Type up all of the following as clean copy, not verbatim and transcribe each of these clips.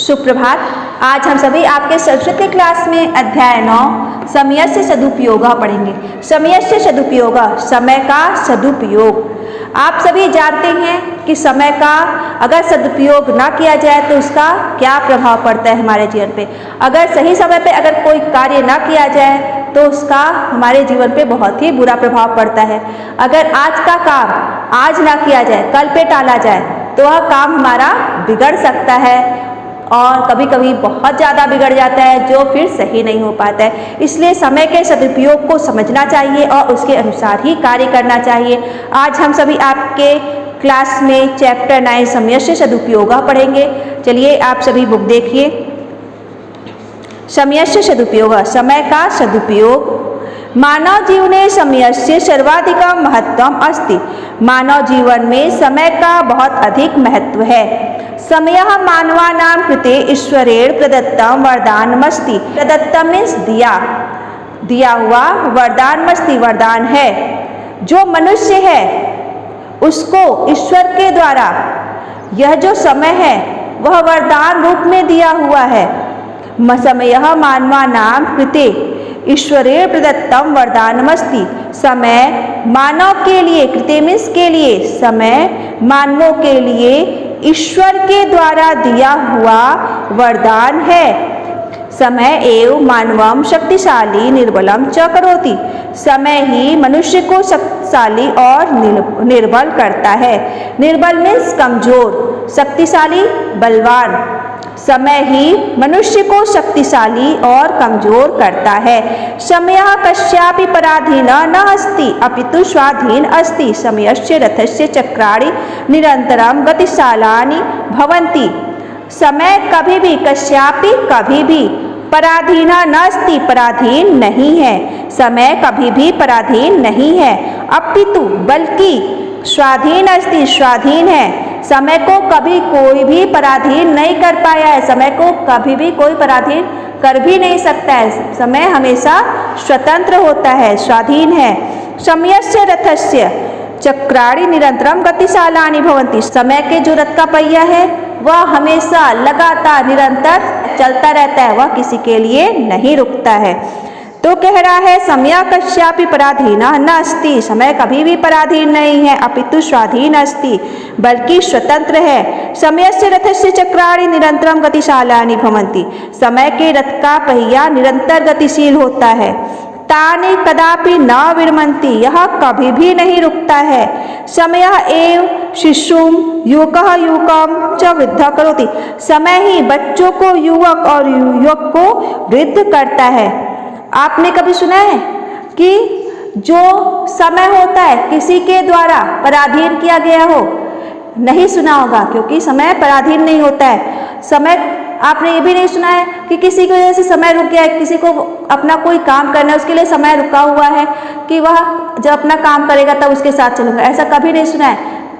सुप्रभात। आज हम सभी आपके संस्कृत क्लास में अध्याय 9 समयस्य सदुपयोग पढ़ेंगे। समयस्य सदुपयोग, समय का सदुपयोग। आप सभी जानते हैं कि समय का अगर सदुपयोग ना किया जाए तो उसका क्या प्रभाव पड़ता है हमारे जीवन पे। अगर सही समय पे अगर कोई कार्य ना किया जाए तो उसका हमारे जीवन पे बहुत ही बुरा प्रभाव पड़ता है। अगर आज का काम आज ना किया जाए, कल पे टाला जाए तो वह काम हमारा बिगड़ सकता है और कभी कभी बहुत ज़्यादा बिगड़ जाता है जो फिर सही नहीं हो पाता है। इसलिए समय के सदुपयोग को समझना चाहिए और उसके अनुसार ही कार्य करना चाहिए। आज हम सभी आपके क्लास में चैप्टर 9 समयस्य सदुपयोग पढ़ेंगे। चलिए आप सभी बुक देखिए। समयस्य सदुपयोग, समय का सदुपयोग। मानव जीवने समयस्य सर्वाधिकं महत्वम् अस्ति। मानव जीवन में समय का बहुत अधिक महत्व है। समयः मानवानां कृते ईश्वरेण प्रदत्तं वरदानमस्ति। प्रदत्तं मीन्स दिया हुआ, वरदानमस्ति वरदान है। जो मनुष्य है उसको ईश्वर के द्वारा यह जो समय है वह वरदान रूप में दिया हुआ है। समयः मानवानां कृते ईश्वरेण प्रदत्तं वरदानमस्ति। समय मानव के लिए, कृते मीन्स के लिए, समय मानवों के लिए ईश्वर के द्वारा दिया हुआ वरदान है। समय एव मानवं शक्तिशाली निर्बलं च करोति। समय ही मनुष्य को शक्तिशाली और निर्बल करता है। निर्बल मीन्स कमजोर, शक्तिशाली बलवान। समय ही मनुष्य को शक्तिशाली और कमजोर करता है। समयः कस्यापि पराधीनः न अस्ति अपितु स्वाधीन अस्ति। समयस्य रथस्य चक्राणि निरन्तरं गतिशालानि भवन्ति। समय कभी भी, कस्यापि कभी भी, पराधीनः न अस्ति पराधीन नहीं है। समय कभी भी पराधीन नहीं है। अपितु बल्कि स्वाधीन अस्ति स्वाधीन है। समय को कभी कोई भी पराधीन नहीं कर पाया है। समय को कभी भी कोई पराधीन कर भी नहीं सकता है। समय हमेशा स्वतंत्र होता है, स्वाधीन है। समयस्य रथस्य चक्राणि निरंतरम गतिशालानि भवन्ति। समय के जो रथ का पहिया है वह हमेशा लगातार निरंतर चलता रहता है, वह किसी के लिए नहीं रुकता है। तो कह रहा है समय कस्यापि पराधीनः न अस्ति। समय कभी भी पराधीन नहीं है, अपितु स्वाधीन अस्ति बल्कि स्वतंत्र है। समयस्य रथस्य चक्राणि निरंतरं गतिशालानि भवन्ति। समय के रथ का पहिया निरंतर गतिशील होता है। तानि कदापि न विरमन्ति, यह कभी भी नहीं रुकता है। समयः एव शिशुं युवकः युवकं च वृद्धः करोति। समय ही बच्चों को युवक और युवक को वृद्ध करता है। आपने कभी सुना है कि जो समय होता है किसी के द्वारा पराधीन किया गया हो? नहीं सुना होगा, क्योंकि समय पराधीन नहीं होता है। समय, आपने ये भी नहीं सुना है कि किसी की वजह से समय रुक गया है, किसी को अपना कोई काम करना है उसके लिए समय रुका हुआ है कि वह जब अपना काम करेगा तब उसके साथ चलूंगा, ऐसा कभी नहीं सुना है।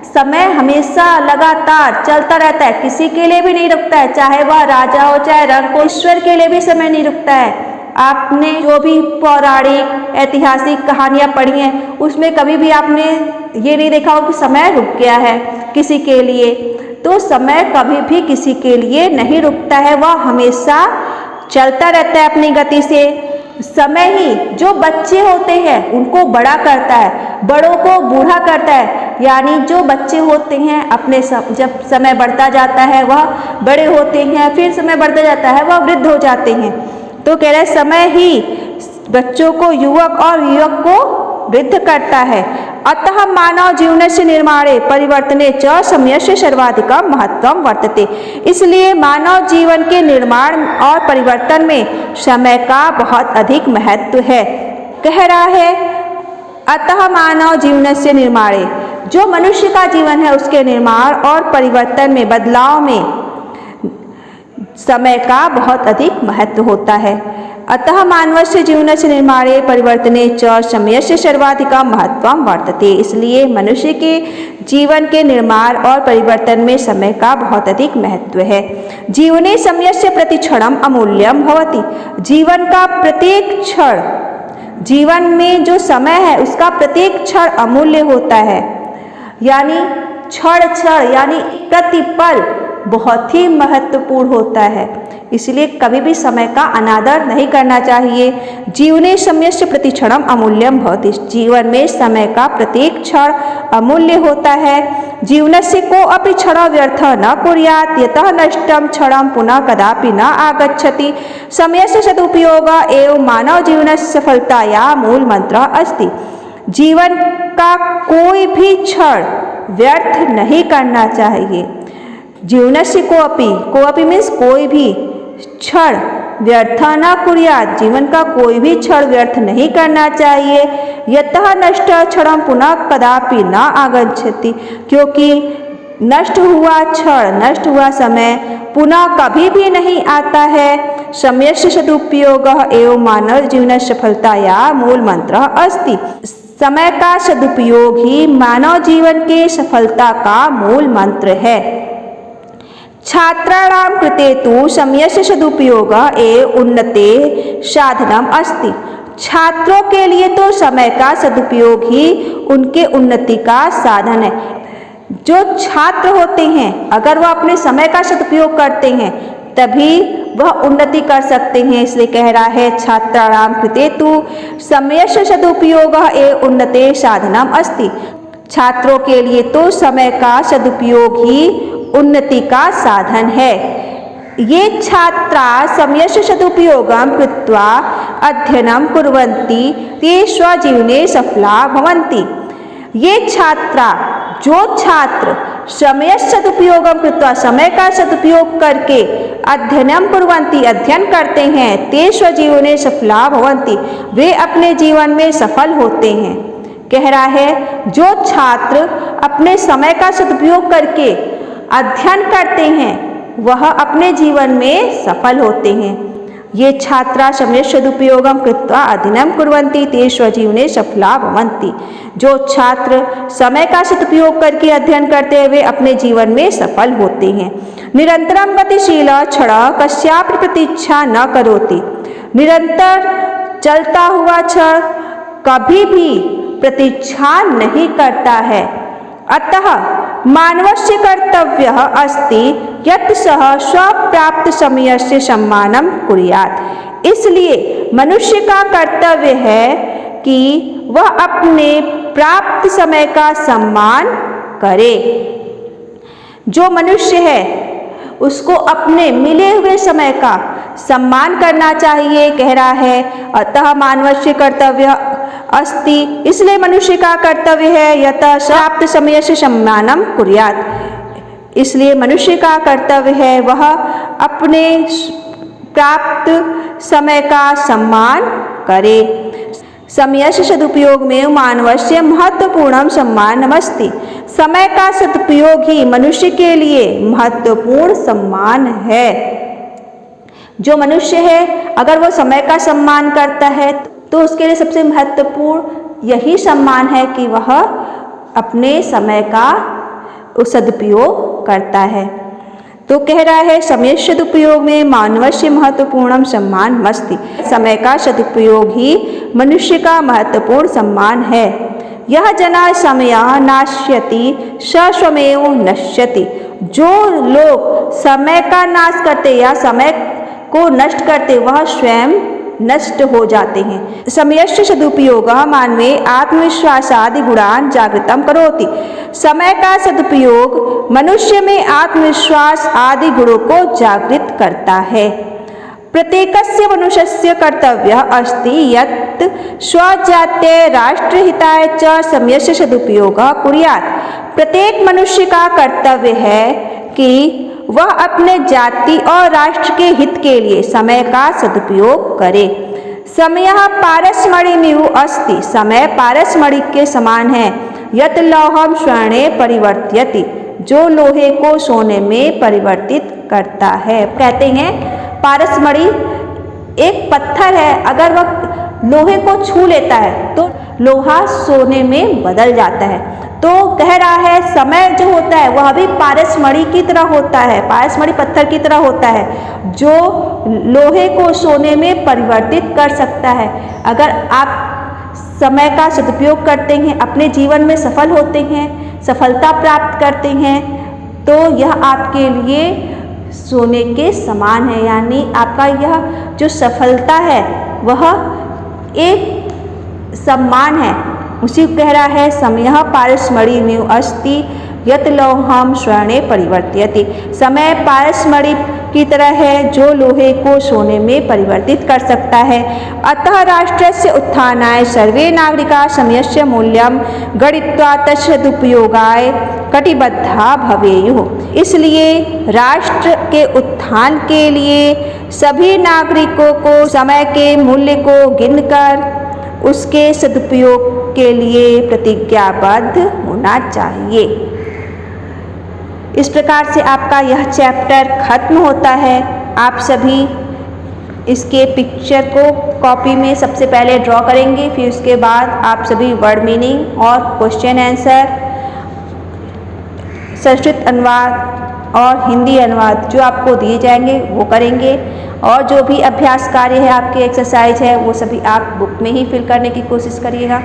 समय हमेशा लगातार चलता रहता है, किसी के लिए भी नहीं रुकता है, चाहे वह राजा हो चाहे रंग हो। ईश्वर के लिए भी समय नहीं रुकता है। आपने जो भी पौराणिक ऐतिहासिक कहानियाँ पढ़ी हैं उसमें कभी भी आपने ये नहीं देखा हो कि समय रुक गया है किसी के लिए। तो समय कभी भी किसी के लिए नहीं रुकता है, वह हमेशा चलता रहता है अपनी गति से। समय ही जो बच्चे होते हैं उनको बड़ा करता है, बड़ों को बूढ़ा करता है। यानी जो बच्चे होते हैं अपने जब समय बढ़ता जाता है वह बड़े होते हैं, फिर समय बढ़ता जाता है वह वृद्ध हो जाते हैं। तो कह रहे समय ही बच्चों को युवक और युवक को वृद्ध करता है। अतः मानव जीवनस्य निर्माणे परिवर्तने च समयस्य सर्वाधिकं महत्वं वर्तते। इसलिए मानव जीवन के निर्माण और परिवर्तन में समय का बहुत अधिक महत्व है। कह रहा है अतः मानव जीवनस्य निर्माणे, जो मनुष्य का जीवन है उसके निर्माण और परिवर्तन में, बदलाव में समय का बहुत अधिक महत्व होता है। अतः मानवस्य जीवनस्य निर्माणे परिवर्तने च समयस्य सर्वाधिकं महत्वं वर्तते। इसलिए मनुष्य के जीवन के निर्माण और परिवर्तन में समय का बहुत अधिक महत्व है। जीवने समयस्य प्रतिक्षणम् अमूल्यं भवति। जीवन का प्रत्येक क्षण, जीवन में जो समय है उसका प्रत्येक क्षण अमूल्य होता है। यानी क्षण क्षण यानी प्रतिपल बहुत ही महत्वपूर्ण होता है, इसलिए कभी भी समय का अनादर नहीं करना चाहिए। जीवने समयस्य प्रतिक्षणम अमूल्यम भवति। जीवन में समय का प्रत्येक क्षण अमूल्य होता है। जीवनस्य को अपि क्षण व्यर्थ न कुर्यात् यतः नष्टं क्षणं पुनः कदापि न आगच्छति। समयस्य सदुपयोग एव मानव जीवनस्य सफलतायाः मूल मंत्र अस्ति। जीवन का कोई भी क्षण व्यर्थ नहीं करना चाहिए। जीवनस्य कोऽपि मीन्स कोई भी क्षण व्यर्थ न कुर्यात्। जीवन का कोई भी क्षण व्यर्थ नहीं करना चाहिए। यतः नष्ट क्षणं पुनः कदापि न आगच्छति, क्योंकि नष्ट हुआ क्षण, नष्ट हुआ समय पुनः कभी भी नहीं आता है। समयस्य सदुपयोगः एव मानव जीवनस्य सफलतायाः मूल मंत्र अस्ति। समय का सदुपयोग ही मानव जीवन के सफलता का मूल मंत्र है। छात्राणां कृते तु समयस्य सदुपयोग एव उन्नते साधनम अस्ति। छात्रों के लिए तो समय का सदुपयोग ही उनके उन्नति का साधन है। जो छात्र होते हैं अगर वह अपने समय का सदुपयोग करते हैं तभी वह उन्नति कर सकते हैं, इसलिए कह रहा है छात्राणां कृते तु समयस्य सदुपयोगः एव उन्नते साधनम अस्ति। छात्रों के लिए तो समय का सदुपयोग ही उन्नति का साधन है। ये छात्रा समयस्य सदुपयोगं कृत्वा अध्ययनं कुर्वन्ति ते स्वजीवने सफला भवन्ति। ये छात्रा, जो छात्र समयस्य सदुपयोगं कृत्वा समय का सदुपयोग करके अध्ययनं कुर्वन्ति अध्ययन करते हैं, ते स्वजीवने सफला भवन्ति, वे अपने जीवन में सफल होते हैं। कह रहा है जो छात्र अपने समय का सदुपयोग करके अध्ययन करते हैं वह अपने जीवन में सफल होते हैं। ये छात्रा समयस्य सदुपयोगं कृत्वा अध्ययनं कुर्वन्ति ते स्वजीवने सफला भवन्ति। जो छात्र समय का सदुपयोग करके अध्ययन करते हैं वे अपने जीवन में सफल होते हैं। निरंतरं गतिशील क्षण कस्यापि प्रतीक्षा न करोति। निरंतर चलता हुआ क्षण कभी भी प्रतीक्षा नहीं करता है। अतः मानवस्य कर्तव्यः अस्ति यत् सः स्वप्राप्त समयस्य सम्मानं कुर्यात्। इसलिए मनुष्य का कर्तव्य है कि वह अपने प्राप्त समय का सम्मान करे। जो मनुष्य है उसको अपने मिले हुए समय का सम्मान करना चाहिए। कह रहा है अतः मानवस्य कर्तव्य अस्ति, इसलिए मनुष्य का कर्तव्य है यतः प्राप्त समयस्य सम्मानं कुर्यात्। इसलिए मनुष्य का कर्तव्य है वह अपने प्राप्त समय का सम्मान करे। समयस्य सदुपयोग में मानवस्य महत्वपूर्णं सम्मानमस्ति। समय का सदुपयोग ही मनुष्य के लिए महत्वपूर्ण सम्मान है। जो मनुष्य है अगर वो समय का सम्मान करता है तो उसके लिए सबसे महत्वपूर्ण यही सम्मान है कि वह अपने समय का सदुपयोग करता है। तो कह रहा है समय सदुपयोग में मानवस्य महत्वपूर्णं सम्मानमस्ति। समय का सदुपयोग ही मनुष्य का महत्वपूर्ण सम्मान है। यह जना समयः नाश्यति स स्वमेव नश्यति। जो लोग समय का नाश करते या समय को नष्ट करते वह स्वयं नष्ट हो जाते हैं। समयस्य सदुपयोगः मानवे आत्मविश्वासादि गुणान् जागृतं करोति। समय का सदुपयोग मनुष्य में आत्मविश्वास आदि गुणों को जागृत करता है। प्रत्येकस्य मनुष्यस्य कर्तव्यः अस्ति यत् स्वजात्यै राष्ट्रहिताय च समयस्य सदुपयोगः कुर्यात्। प्रत्येक मनुष्य का कर्तव्य है कि वह अपने जाति और राष्ट्र के हित के लिए समय का सदुपयोग करे। समयः पारस्मरणीय अस्ति। समय पारस्मणि के समान है। यत् लौहं स्वर्णे परिवर्त्यति। जो लोहे को सोने में परिवर्तित करता है। कहते हैं पारस्मणि एक पत्थर है, अगर वह लोहे को छू लेता है तो लोहा सोने में बदल जाता है। तो कह रहा है समय जो होता है वह भी पारस्मणि की तरह होता है, पारस्मणि पत्थर की तरह होता है जो लोहे को सोने में परिवर्तित कर सकता है। अगर आप समय का सदुपयोग करते हैं, अपने जीवन में सफल होते हैं, सफलता प्राप्त करते हैं तो यह आपके लिए सोने के समान है। यानी आपका यह जो सफलता है वह एक सम्मान है। उसी को कह रहा है समयः पारस्मरणीयो अस्ति यत् लौहं स्वर्णे परिवर्तयति। समय पारस्मरणि की तरह है जो लोहे को सोने में परिवर्तित कर सकता है। अतः राष्ट्रस्य उत्थानाय सर्वे नागरिकाः समयस्य मूल्यं गणित्वा तस्य सदुपयोगाय कटिबद्धा भवेयुः। इसलिए राष्ट्र के उत्थान के लिए सभी नागरिकों को समय के मूल्य को गिनकर उसके सदुपयोग के लिए प्रतिज्ञाबद्ध होना चाहिए। इस प्रकार से आपका यह चैप्टर खत्म होता है। आप सभी इसके पिक्चर को कॉपी में सबसे पहले ड्रॉ करेंगे, फिर उसके बाद आप सभी वर्ड मीनिंग और क्वेश्चन आंसर, संस्कृत अनुवाद और हिंदी अनुवाद जो आपको दिए जाएंगे वो करेंगे। और जो भी अभ्यास कार्य है, आपके एक्सरसाइज है, वो सभी आप बुक में ही फिल करने की कोशिश करिएगा।